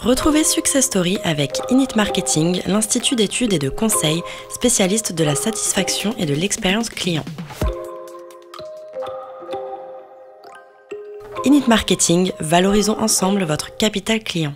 Retrouvez Success Story avec Init Marketing, l'institut d'études et de conseil spécialiste de la satisfaction et de l'expérience client. Init Marketing, valorisons ensemble votre capital client.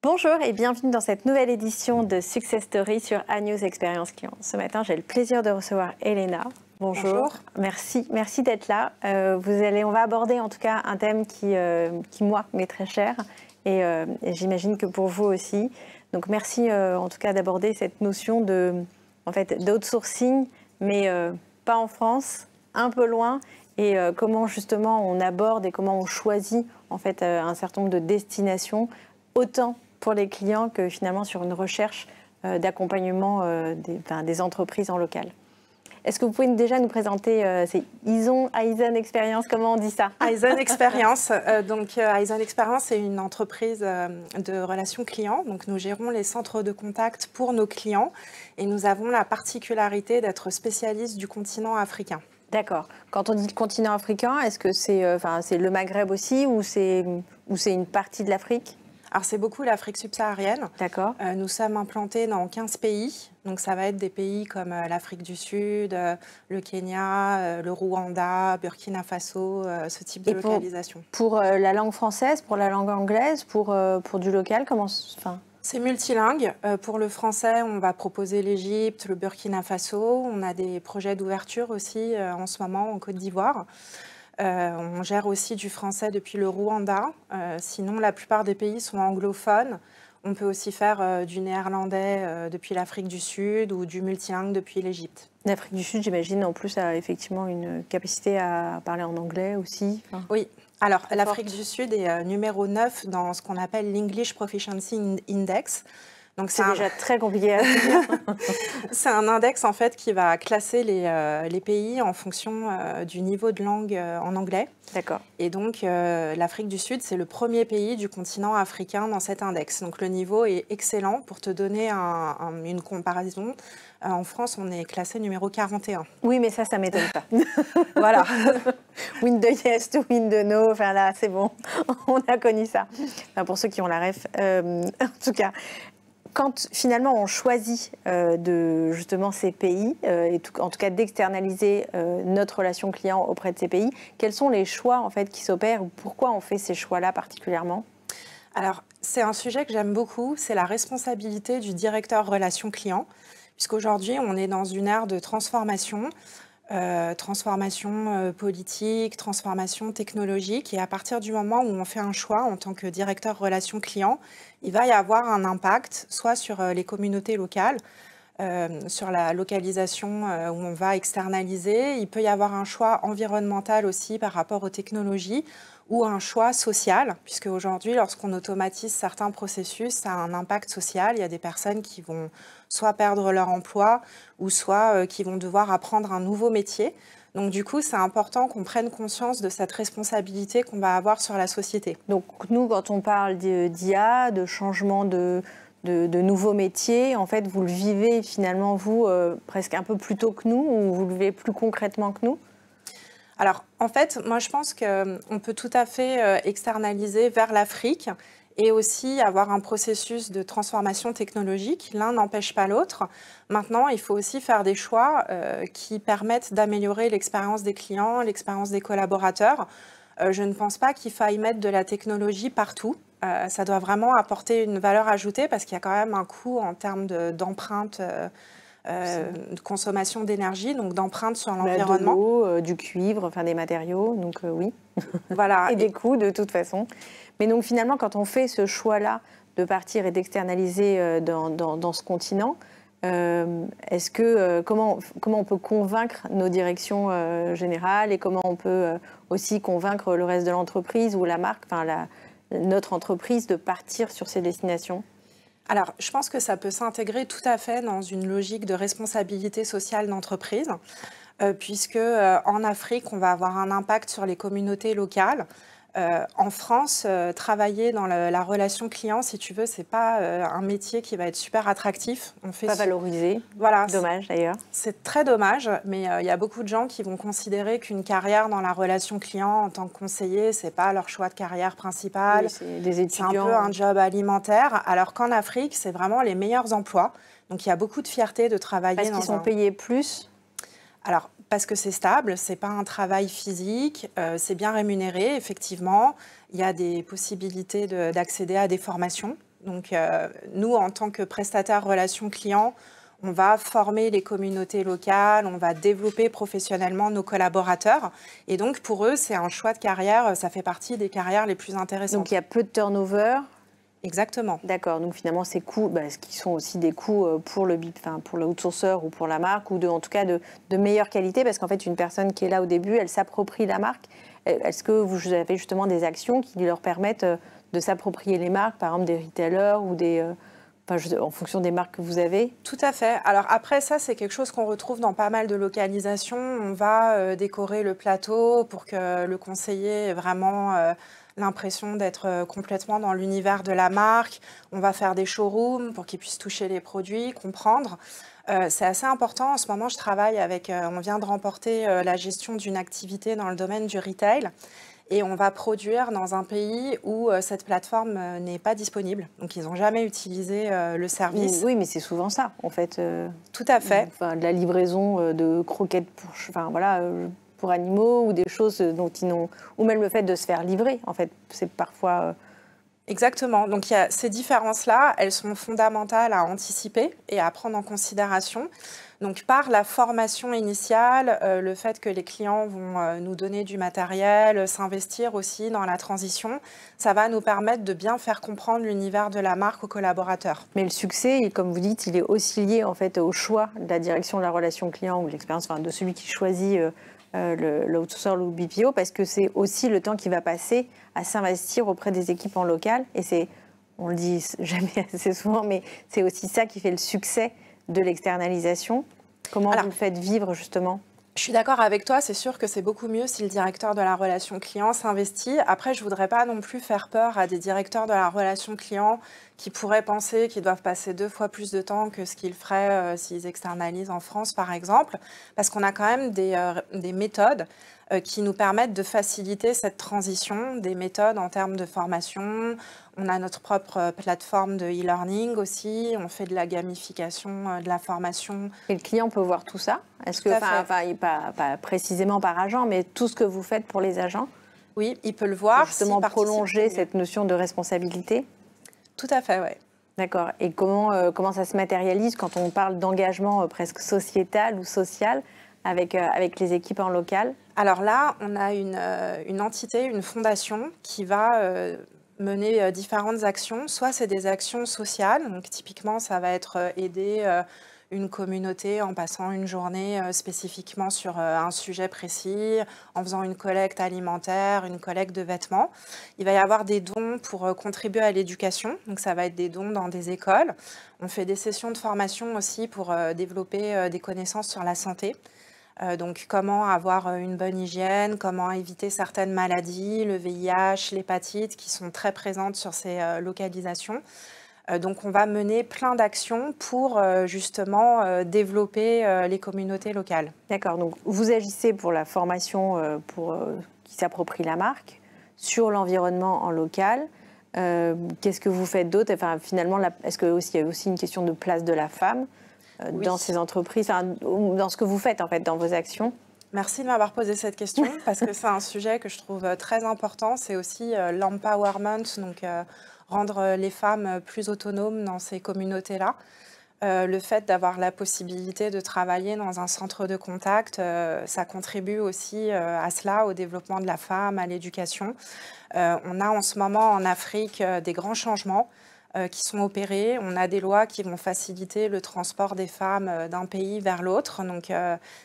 Bonjour et bienvenue dans cette nouvelle édition de Success Story sur A-News Expérience Client. Ce matin, j'ai le plaisir de recevoir Elena. Bonjour. Merci d'être là. On va aborder en tout cas un thème qui moi, m'est très cher et j'imagine que pour vous aussi. Donc merci en tout cas d'aborder cette notion d'outsourcing, mais pas en France, un peu loin, et comment justement on aborde et comment on choisit en fait un certain nombre de destinations, autant pour les clients que finalement sur une recherche d'accompagnement des entreprises en local. Est-ce que vous pouvez déjà nous présenter, c'est Aizen Experience, comment on dit ça? Aizen Experience, Aizen Experience est une entreprise de relations clients. Donc nous gérons les centres de contact pour nos clients et nous avons la particularité d'être spécialistes du continent africain. D'accord. Quand on dit le continent africain, est-ce que c'est le Maghreb aussi ou c'est une partie de l'Afrique? Alors, c'est beaucoup l'Afrique subsaharienne. D'accord. Nous sommes implantés dans 15 pays. Donc, ça va être des pays comme l'Afrique du Sud, le Kenya, le Rwanda, Burkina Faso, ce type de localisation. Pour la langue française, pour la langue anglaise, pour du local, comment... C'est multilingue. Pour le français, on va proposer l'Égypte, le Burkina Faso. On a des projets d'ouverture aussi en ce moment en Côte d'Ivoire. On gère aussi du français depuis le Rwanda. Sinon, la plupart des pays sont anglophones. On peut aussi faire du néerlandais depuis l'Afrique du Sud ou du multilingue depuis l'Égypte. L'Afrique du Sud, j'imagine, en plus, a effectivement une capacité à parler en anglais aussi. Oui. Alors, l'Afrique du Sud est numéro 9 dans ce qu'on appelle l'English Proficiency Index. C'est déjà très compliqué à dire. C'est un index en fait qui va classer les pays en fonction du niveau de langue en anglais. D'accord. Et donc l'Afrique du Sud, c'est le premier pays du continent africain dans cet index. Donc le niveau est excellent. Pour te donner une comparaison, en France, on est classé numéro 41. Oui, mais ça m'étonne pas. Voilà. Win de yes to win de no, enfin là, c'est bon. On a connu ça. Enfin, pour ceux qui ont la ref. En tout cas... Quand finalement on choisit justement ces pays, en tout cas d'externaliser notre relation client auprès de ces pays, quels sont les choix en fait qui s'opèrent ou pourquoi on fait ces choix-là particulièrement? Alors c'est un sujet que j'aime beaucoup, c'est la responsabilité du directeur relation client, puisqu'aujourd'hui on est dans une ère de transformation. Transformation politique, transformation technologique. Et à partir du moment où on fait un choix en tant que directeur relations clients, il va y avoir un impact soit sur les communautés locales, sur la localisation où on va externaliser. Il peut y avoir un choix environnemental aussi par rapport aux technologies ou un choix social, puisque aujourd'hui, lorsqu'on automatise certains processus, ça a un impact social. Il y a des personnes qui vont soit perdre leur emploi ou soit qui vont devoir apprendre un nouveau métier. Donc du coup, c'est important qu'on prenne conscience de cette responsabilité qu'on va avoir sur la société. Donc nous, quand on parle d'IA, de changement de nouveaux métiers, en fait, vous le vivez finalement, vous, presque un peu plus tôt que nous, ou vous le vivez plus concrètement que nous? Alors, en fait, moi, je pense qu'on peut tout à fait externaliser vers l'Afrique et aussi avoir un processus de transformation technologique. L'un n'empêche pas l'autre. Maintenant, il faut aussi faire des choix qui permettent d'améliorer l'expérience des clients, l'expérience des collaborateurs. Je ne pense pas qu'il faille mettre de la technologie partout. Ça doit vraiment apporter une valeur ajoutée parce qu'il y a quand même un coût en termes d'empreinte de consommation d'énergie, donc d'empreinte sur l'environnement. De l'eau, du cuivre, enfin des matériaux, donc oui. Voilà. Et des coûts de toute façon. Mais donc finalement, quand on fait ce choix-là de partir et d'externaliser dans ce continent, comment on peut convaincre nos directions générales et comment on peut aussi convaincre le reste de l'entreprise ou la marque, notre entreprise de partir sur ces destinations? Alors, je pense que ça peut s'intégrer tout à fait dans une logique de responsabilité sociale d'entreprise, puisque en Afrique, on va avoir un impact sur les communautés locales. En France, travailler dans la relation client, si tu veux, c'est pas un métier qui va être super attractif. On fait pas valorisé. Voilà, dommage d'ailleurs. C'est très dommage, mais il y a beaucoup de gens qui vont considérer qu'une carrière dans la relation client en tant que conseiller, c'est pas leur choix de carrière principal. Oui, c'est des étudiants. C'est un peu un job alimentaire, alors qu'en Afrique, c'est vraiment les meilleurs emplois. Donc il y a beaucoup de fierté de travailler. Parce qu'ils sont payés plus. Alors, parce que c'est stable, c'est pas un travail physique, c'est bien rémunéré, effectivement. Il y a des possibilités d'accéder à des formations. Donc, nous, en tant que prestataire relations clients, on va former les communautés locales, on va développer professionnellement nos collaborateurs. Et donc, pour eux, c'est un choix de carrière, ça fait partie des carrières les plus intéressantes. Donc, il y a peu de turnover. Exactement. D'accord, donc finalement ces coûts, ce qui sont aussi des coûts pour le outsourcer ou pour la marque, ou en tout cas de meilleure qualité, parce qu'en fait une personne qui est là au début, elle s'approprie la marque. Est-ce que vous avez justement des actions qui leur permettent de s'approprier les marques, par exemple des retailers ou en fonction des marques que vous avez? Tout à fait. Alors après, ça, c'est quelque chose qu'on retrouve dans pas mal de localisations. On va décorer le plateau pour que le conseiller ait vraiment l'impression d'être complètement dans l'univers de la marque. On va faire des showrooms pour qu'ils puissent toucher les produits, comprendre. C'est assez important. En ce moment, je travaille avec, on vient de remporter la gestion d'une activité dans le domaine du retail. Et on va produire dans un pays où cette plateforme n'est pas disponible. Donc, ils n'ont jamais utilisé le service. Oui, mais c'est souvent ça, en fait. Tout à fait. De la livraison de croquettes pour animaux ou des choses dont ils n'ont... Ou même le fait de se faire livrer, en fait. C'est parfois... Exactement. Donc, il y a ces différences-là, elles sont fondamentales à anticiper et à prendre en considération. Donc, par la formation initiale, le fait que les clients vont nous donner du matériel, s'investir aussi dans la transition, ça va nous permettre de bien faire comprendre l'univers de la marque aux collaborateurs. Mais le succès, comme vous dites, il est aussi lié en fait au choix de la direction de la relation client ou l'expérience de celui qui choisit l'outsourcer ou le BPO, parce que c'est aussi le temps qu'il va passer à s'investir auprès des équipes en local. Et c'est, on le dit jamais assez souvent, mais c'est aussi ça qui fait le succès de l'externalisation. Comment vous le faites vivre justement ? Je suis d'accord avec toi, c'est sûr que c'est beaucoup mieux si le directeur de la relation client s'investit. Après, je ne voudrais pas non plus faire peur à des directeurs de la relation client qui pourraient penser qu'ils doivent passer 2 fois plus de temps que ce qu'ils feraient s'ils externalisent en France, par exemple, parce qu'on a quand même des méthodes qui nous permettent de faciliter cette transition, des méthodes en termes de formation. On a notre propre plateforme de e-learning aussi, on fait de la gamification de la formation. Et le client peut voir tout ça? Est-ce que, pas précisément par agent, mais tout ce que vous faites pour les agents? Oui, il peut le voir. Justement prolonger cette notion de responsabilité? Tout à fait, oui. D'accord. Et comment ça se matérialise quand on parle d'engagement presque sociétal ou social avec les équipes en local? Alors là, on a une entité, une fondation qui va mener différentes actions. Soit c'est des actions sociales, donc typiquement ça va être aider une communauté en passant une journée spécifiquement sur un sujet précis, en faisant une collecte alimentaire, une collecte de vêtements. Il va y avoir des dons pour contribuer à l'éducation, donc ça va être des dons dans des écoles. On fait des sessions de formation aussi pour développer des connaissances sur la santé. Donc comment avoir une bonne hygiène, comment éviter certaines maladies, le VIH, l'hépatite qui sont très présentes sur ces localisations. Donc on va mener plein d'actions pour justement développer les communautés locales. D'accord, donc vous agissez pour la formation qui s'approprie la marque, sur l'environnement en local. Qu'est-ce que vous faites d'autre? Enfin, finalement, est-ce qu'il y a aussi une question de place de la femme dans ces entreprises, dans ce que vous faites en fait, dans vos actions? Merci de m'avoir posé cette question parce que c'est un sujet que je trouve très important. C'est aussi l'empowerment, donc rendre les femmes plus autonomes dans ces communautés-là. Le fait d'avoir la possibilité de travailler dans un centre de contact, ça contribue aussi à cela, au développement de la femme, à l'éducation. On a en ce moment en Afrique des grands changements qui sont opérés. On a des lois qui vont faciliter le transport des femmes d'un pays vers l'autre. Donc,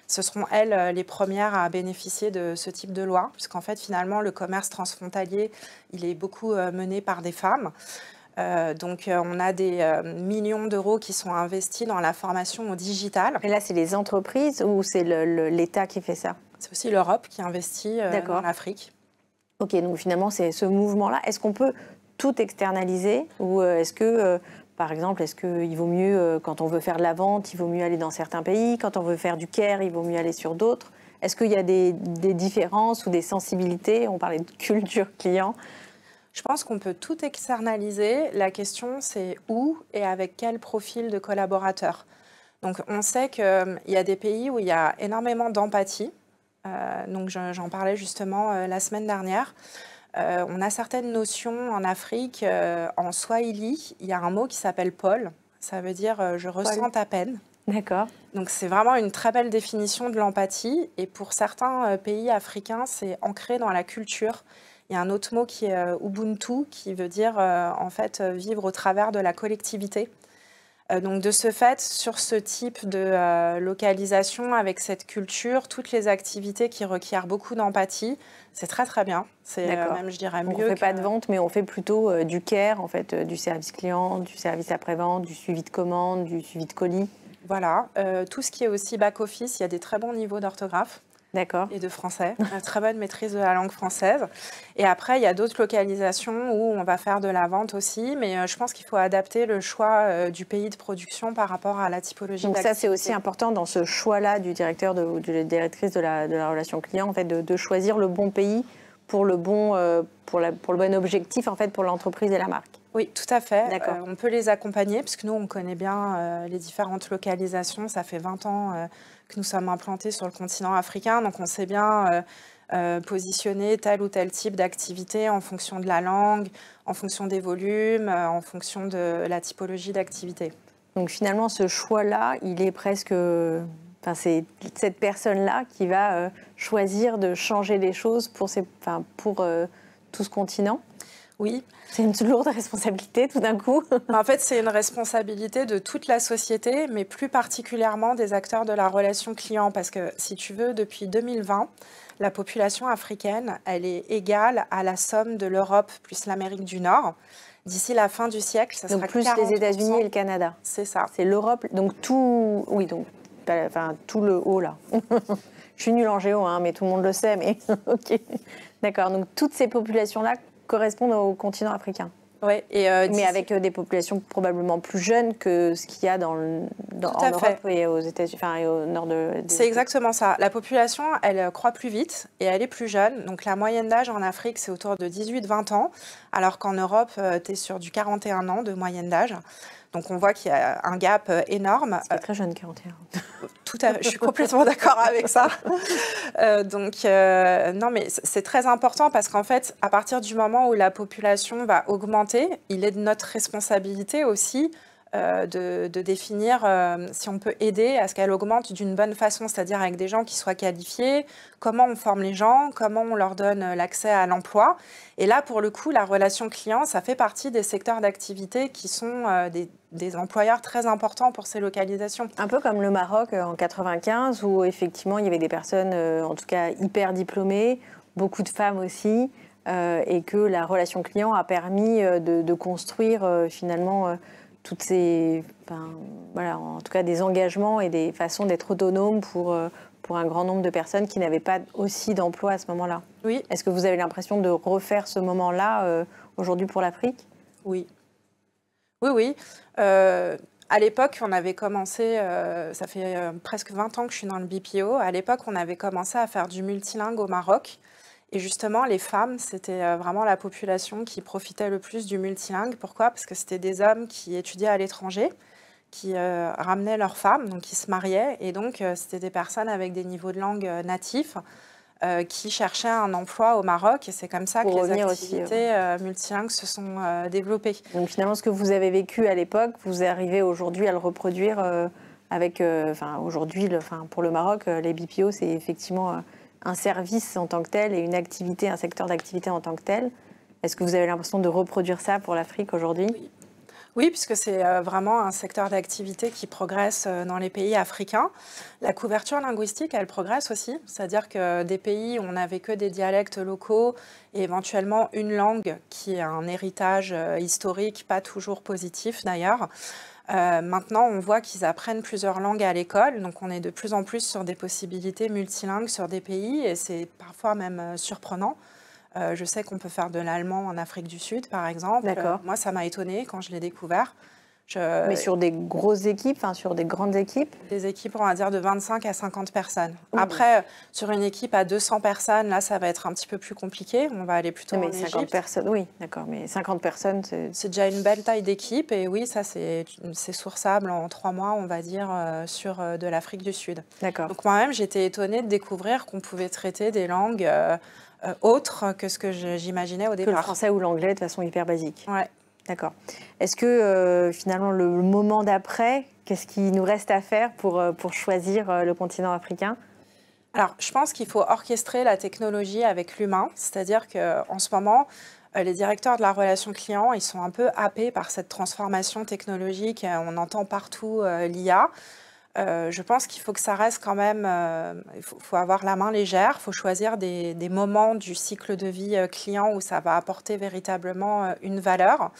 ce seront elles les premières à bénéficier de ce type de loi, puisqu'en fait, finalement, le commerce transfrontalier, il est beaucoup mené par des femmes. Donc, on a des millions d'euros qui sont investis dans la formation au digital. Et là, c'est les entreprises ou c'est l'État qui fait ça? C'est aussi l'Europe qui investit dans l'Afrique. Ok, donc finalement, c'est ce mouvement-là. Est-ce qu'on peut tout externaliser ou est-ce que, par exemple, est-ce qu'il vaut mieux, quand on veut faire de la vente, il vaut mieux aller dans certains pays, quand on veut faire du care, il vaut mieux aller sur d'autres? Est-ce qu'il y a des différences ou des sensibilités? On parlait de culture client. Je pense qu'on peut tout externaliser. La question, c'est où et avec quel profil de collaborateurs. Donc, on sait qu'il y a des pays où il y a énormément d'empathie. Donc, j'en parlais justement la semaine dernière. On a certaines notions en Afrique. En Swahili, il y a un mot qui s'appelle Paul. Ça veut dire je ressens ta peine. D'accord. Donc, c'est vraiment une très belle définition de l'empathie. Et pour certains pays africains, c'est ancré dans la culture. Il y a un autre mot qui est Ubuntu, qui veut dire en fait vivre au travers de la collectivité. Donc de ce fait, sur ce type de localisation, avec cette culture, toutes les activités qui requièrent beaucoup d'empathie, c'est très très bien. C'est même, je dirais, mieux. Donc on ne fait pas de vente, mais on fait plutôt du care, en fait, du service client, du service après-vente, du suivi de commande, du suivi de colis. Voilà. Tout ce qui est aussi back-office, il y a des très bons niveaux d'orthographe. D'accord. Et de français, une très bonne maîtrise de la langue française. Et après, il y a d'autres localisations où on va faire de la vente aussi, mais je pense qu'il faut adapter le choix du pays de production par rapport à la typologie d'activité. Donc ça, c'est aussi important dans ce choix-là du directeur ou de la directrice de la relation client, en fait, de choisir le bon pays pour le bon objectif, en fait, pour l'entreprise et la marque. Oui, tout à fait. D'accord. On peut les accompagner, puisque nous, on connaît bien les différentes localisations. Ça fait 20 ans que nous sommes implantés sur le continent africain, donc on sait bien positionner tel ou tel type d'activité en fonction de la langue, en fonction des volumes, en fonction de la typologie d'activité. Donc finalement, ce choix-là, il est presque... Enfin, c'est cette personne-là qui va choisir de changer les choses pour tout ce continent. Oui. C'est une lourde responsabilité tout d'un coup. En fait, c'est une responsabilité de toute la société, mais plus particulièrement des acteurs de la relation client. Parce que, si tu veux, depuis 2020, la population africaine, elle est égale à la somme de l'Europe plus l'Amérique du Nord. D'ici la fin du siècle, ça sera 40%. Donc plus les États-Unis et le Canada. C'est ça. C'est l'Europe, donc tout... Oui, donc tout le haut, là. Je suis nulle en géo, hein, mais tout le monde le sait, mais ok. D'accord, donc toutes ces populations-là correspondent au continent africain. Oui, mais avec des populations probablement plus jeunes que ce qu'il y a en Europe et aux États-Unis, enfin et au nord de. C'est exactement ça. La population, elle croît plus vite et elle est plus jeune. Donc la moyenne d'âge en Afrique, c'est autour de 18-20 ans, alors qu'en Europe, tu es sur du 41 ans de moyenne d'âge. Donc on voit qu'il y a un gap énorme. C'est très jeune, 41. Tout à fait, je suis complètement d'accord avec ça. Non, mais c'est très important parce qu'en fait, à partir du moment où la population va augmenter, il est de notre responsabilité aussi de définir si on peut aider à ce qu'elle augmente d'une bonne façon, c'est-à-dire avec des gens qui soient qualifiés, comment on forme les gens, comment on leur donne l'accès à l'emploi. Et là, pour le coup, la relation client, ça fait partie des secteurs d'activité qui sont des employeurs très importants pour ces localisations. Un peu comme le Maroc en 95, où effectivement, il y avait des personnes, en tout cas, hyper diplômées, beaucoup de femmes aussi, et que la relation client a permis de construire finalement toutes ces, voilà, en tout cas des engagements et des façons d'être autonomes pour un grand nombre de personnes qui n'avaient pas aussi d'emploi à ce moment-là. Oui. Est-ce que vous avez l'impression de refaire ce moment-là aujourd'hui pour l'Afrique? Oui. Oui. À l'époque, on avait commencé, ça fait presque 20 ans que je suis dans le BPO, à l'époque, on avait commencé à faire du multilingue au Maroc. Et justement, les femmes, c'était vraiment la population qui profitait le plus du multilingue. Pourquoi? Parce que c'était des hommes qui étudiaient à l'étranger, qui ramenaient leurs femmes, donc qui se mariaient. Et donc, c'était des personnes avec des niveaux de langue natifs qui cherchaient un emploi au Maroc. Et c'est comme ça que les activités multilingues se sont développées. Donc finalement, ce que vous avez vécu à l'époque, vous arrivez aujourd'hui à le reproduire avec... aujourd'hui, pour le Maroc, les BPO, c'est effectivement... un service en tant que tel et une activité, un secteur d'activité en tant que tel. Est-ce que vous avez l'impression de reproduire ça pour l'Afrique aujourd'hui? Oui, puisque c'est vraiment un secteur d'activité qui progresse dans les pays africains. La couverture linguistique, elle progresse aussi. C'est-à-dire que des pays où on n'avait que des dialectes locaux et éventuellement une langue qui a un héritage historique, pas toujours positif d'ailleurs, maintenant, on voit qu'ils apprennent plusieurs langues à l'école, donc on est de plus en plus sur des possibilités multilingues sur des pays, et c'est parfois même surprenant. Je sais qu'on peut faire de l'allemand en Afrique du Sud, par exemple. Moi, ça m'a étonnée quand je l'ai découvert. Mais sur des grosses équipes, sur des grandes équipes? Des équipes, on va dire, de 25 à 50 personnes. Après, sur une équipe à 200 personnes, là, ça va être un petit peu plus compliqué. On va aller plutôt en Égypte. 50 personnes, oui, d'accord. Mais 50 personnes, c'est déjà une belle taille d'équipe. Et oui, ça, c'est sourçable en 3 mois, on va dire, sur de l'Afrique du Sud. D'accord. Donc moi-même, j'étais étonnée de découvrir qu'on pouvait traiter des langues autres que ce que j'imaginais au départ. Que le français ou l'anglais de façon hyper basique. Ouais. D'accord. Est-ce que finalement le moment d'après, qu'est-ce qu'il nous reste à faire pour choisir le continent africain? Alors, je pense qu'il faut orchestrer la technologie avec l'humain. C'est-à-dire qu'en ce moment, les directeurs de la relation client, ils sont un peu happés par cette transformation technologique. On entend partout l'IA. Je pense qu'il faut que ça reste quand même, il faut avoir la main légère, il faut choisir des moments du cycle de vie client où ça va apporter véritablement une valeur.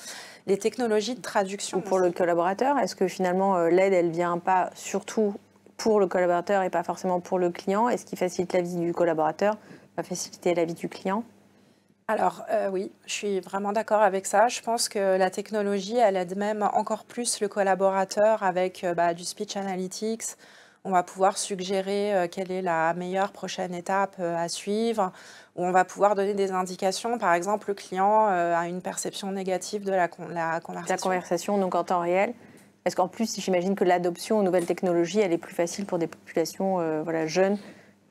Les technologies de traduction... Ou pour le collaborateur, est-ce que finalement l'aide, elle ne vient pas surtout pour le collaborateur et pas forcément pour le client? Est-ce qu'il facilite la vie du collaborateur, va faciliter la vie du client? Alors oui, je suis vraiment d'accord avec ça. Je pense que la technologie, elle aide même encore plus le collaborateur avec du speech analytics. On va pouvoir suggérer quelle est la meilleure prochaine étape à suivre, où on va pouvoir donner des indications. Par exemple, le client a une perception négative de la conversation. La conversation, donc en temps réel. Est-ce qu'en plus, j'imagine que l'adoption aux nouvelles technologies, elle est plus facile pour des populations jeunes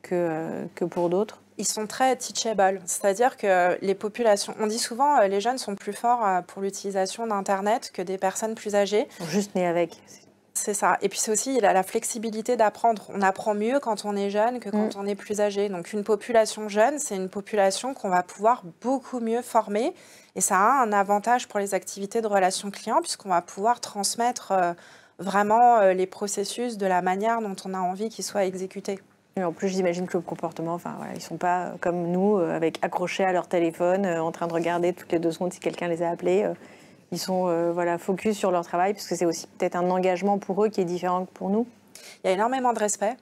que pour d'autres? Ils sont très teachable, c'est-à-dire que les populations, on dit souvent les jeunes sont plus forts pour l'utilisation d'Internet que des personnes plus âgées. Juste nés avec. C'est ça. Et puis c'est aussi la flexibilité d'apprendre. On apprend mieux quand on est jeune que quand on est plus âgé. Donc une population jeune, c'est une population qu'on va pouvoir beaucoup mieux former. Et ça a un avantage pour les activités de relation client puisqu'on va pouvoir transmettre vraiment les processus de la manière dont on a envie qu'ils soient exécutés. Et en plus, j'imagine que le comportement, ils ne sont pas comme nous, accrochés à leur téléphone, en train de regarder toutes les 2 secondes si quelqu'un les a appelés. Ils sont focus sur leur travail, parce que c'est aussi peut-être un engagement pour eux qui est différent que pour nous. Il y a énormément de respect.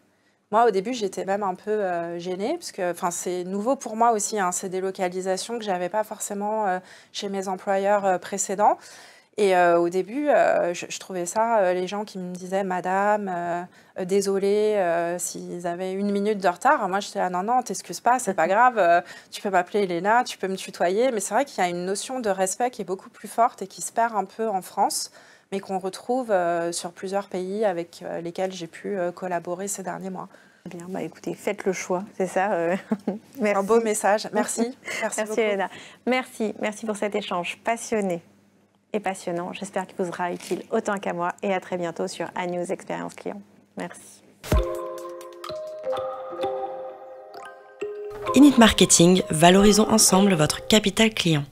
Moi, au début, j'étais même un peu gênée, parce que c'est nouveau pour moi aussi, ces délocalisations que je n'avais pas forcément chez mes employeurs précédents. Et au début, je trouvais ça, les gens qui me disaient « Madame, désolée s'ils avaient 1 minute de retard », moi j'étais là « Non, t'excuses pas, c'est pas grave, tu peux m'appeler Elena, tu peux me tutoyer ». Mais c'est vrai qu'il y a une notion de respect qui est beaucoup plus forte et qui se perd un peu en France, mais qu'on retrouve sur plusieurs pays avec lesquels j'ai pu collaborer ces derniers mois. Bien, écoutez, faites le choix, c'est ça. Merci. Un beau message, merci. Merci Elena. Merci pour cet échange passionné et passionnant. J'espère qu'il vous sera utile autant qu'à moi et à très bientôt sur ANews Expérience Client. Merci. Init Marketing, valorisons ensemble votre capital client.